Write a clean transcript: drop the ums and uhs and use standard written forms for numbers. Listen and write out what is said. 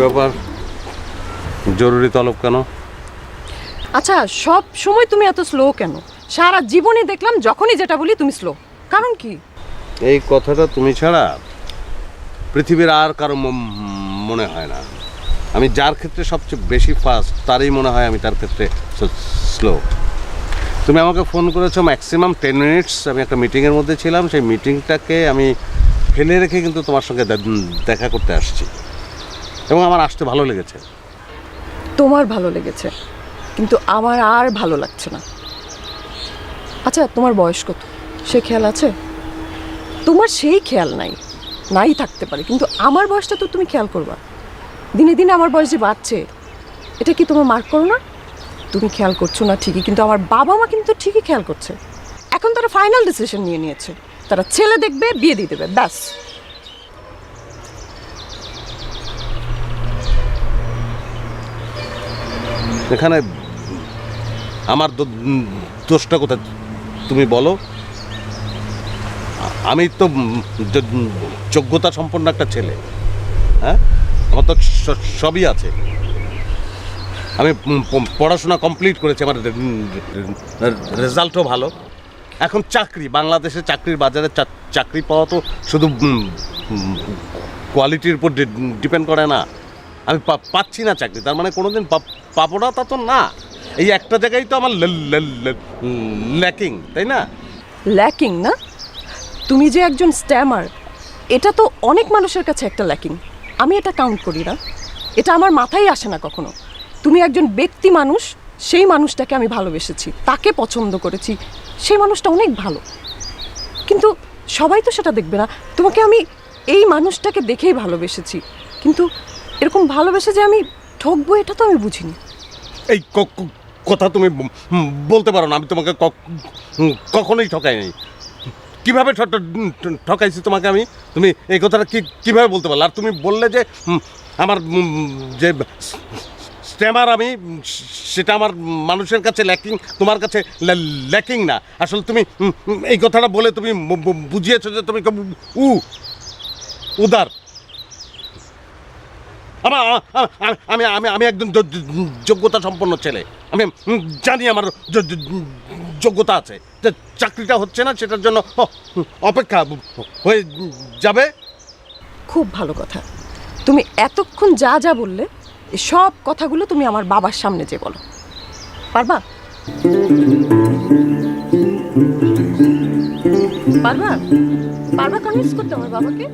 ব্যাপার, জরুরি তলব কেন? আচ্ছা, সব সময় তুমি এত স্লো কেন? সারা জীবনে দেখলাম যখনই যেটা বলি তুমি স্লো, কারণ কি? এই কথাটা তুমি ছাড়া পৃথিবীর আর কারো মনে হয় না। আমি যার ক্ষেত্রে সবচেয়ে বেশি ফাস্ট তারই মনে হয় আমি তার ক্ষেত্রে স্লো। তুমি আমাকে ফোন করেছো ম্যাক্সিমাম 10 মিনিটস, আমি একটা মিটিংয়ের মধ্যে ছিলাম। সেই মিটিংটাকে আমি ফেলে রেখে কিন্তু তোমার সঙ্গে দেখা করতে আসছি, এবং আমার আসতে ভালো লেগেছে। তোমার ভালো লেগেছে, কিন্তু আমার আর ভালো লাগছে না। আচ্ছা, তোমার বয়স কত সে খেয়াল আছে? তোমার সেই খেয়াল নাই থাকতে পারে, কিন্তু আমার বয়সটা তো তুমি খেয়াল করবা। দিনে দিনে আমার বয়স যে বাড়ছে, এটা কি তোমার মার্ক করো না? তুমি খেয়াল করছো না ঠিকই, কিন্তু আমার বাবা মা কিন্তু ঠিকই খেয়াল করছে। এখন তারা ফাইনাল ডিসিশন নিয়েছে, তারা ছেলে দেখবে, বিয়ে দিয়ে দেবে, ব্যাস। এখানে আমার দোষটা কোথায় তুমি বলো? আমি তো যোগ্যতা সম্পন্ন একটা ছেলে, হ্যাঁ, আমার তো সবই আছে। আমি পড়াশোনা কমপ্লিট করেছি, আমার রেজাল্টও ভালো। এখন চাকরি, বাংলাদেশে চাকরির বাজারে চাকরি পাওয়া তো শুধু কোয়ালিটির উপর ডিপেন্ড করে না। আমি পাচ্ছি না চাকরি, তার মানে কোনোদিন পাবো না তা তো না। এই একটা জায়গায় তো আমার ল্যাকিং, তাই না? ল্যাকিং না? তুমি যে একজন স্ট্যামার, এটা তো অনেক মানুষের কাছে একটা ল্যাকিং। আমি এটা কাউন্ট করি না, এটা আমার মাথায় আসে না কখনো। তুমি একজন ব্যক্তি মানুষ, সেই মানুষটাকে আমি ভালোবেসেছি, তাকে পছন্দ করেছি, সেই মানুষটা অনেক ভালো। কিন্তু সবাই তো সেটা দেখবে না। তোমাকে আমি এই মানুষটাকে দেখেই ভালোবেসেছি, কিন্তু এরকম ভালোবেসে যে আমি ঠকবো, এটা তো আমি বুঝিনি। এই কথা তুমি বলতে পারো না। আমি তোমাকে কখনোই ঠকাই নাই। কীভাবে ঠকাইছি তোমাকে আমি? তুমি এই কথাটা কীভাবে বলতে পারলে? আর তুমি বললে যে আমার যে স্ট্যামার আমি, সেটা আমার মানুষের কাছে ল্যাকিং, তোমার কাছে ল্যাকিং না। আসলে তুমি এই কথাটা বলে তুমি বুঝিয়েছো যে তুমি উদার। আমি আমি আমি একজন যোগ্যতা সম্পন্ন ছেলে। আমি জানি আমার যোগ্যতা আছে। চাকরিটা হচ্ছে না, সেটার জন্য অপেক্ষা হয়ে যাবে। খুব ভালো কথা। তুমি এতক্ষণ যা যা বললে, এই সব কথাগুলো তুমি আমার বাবার সামনে যে বলো, পারবা? পারবা কনভিন্স করতে আমার বাবাকে?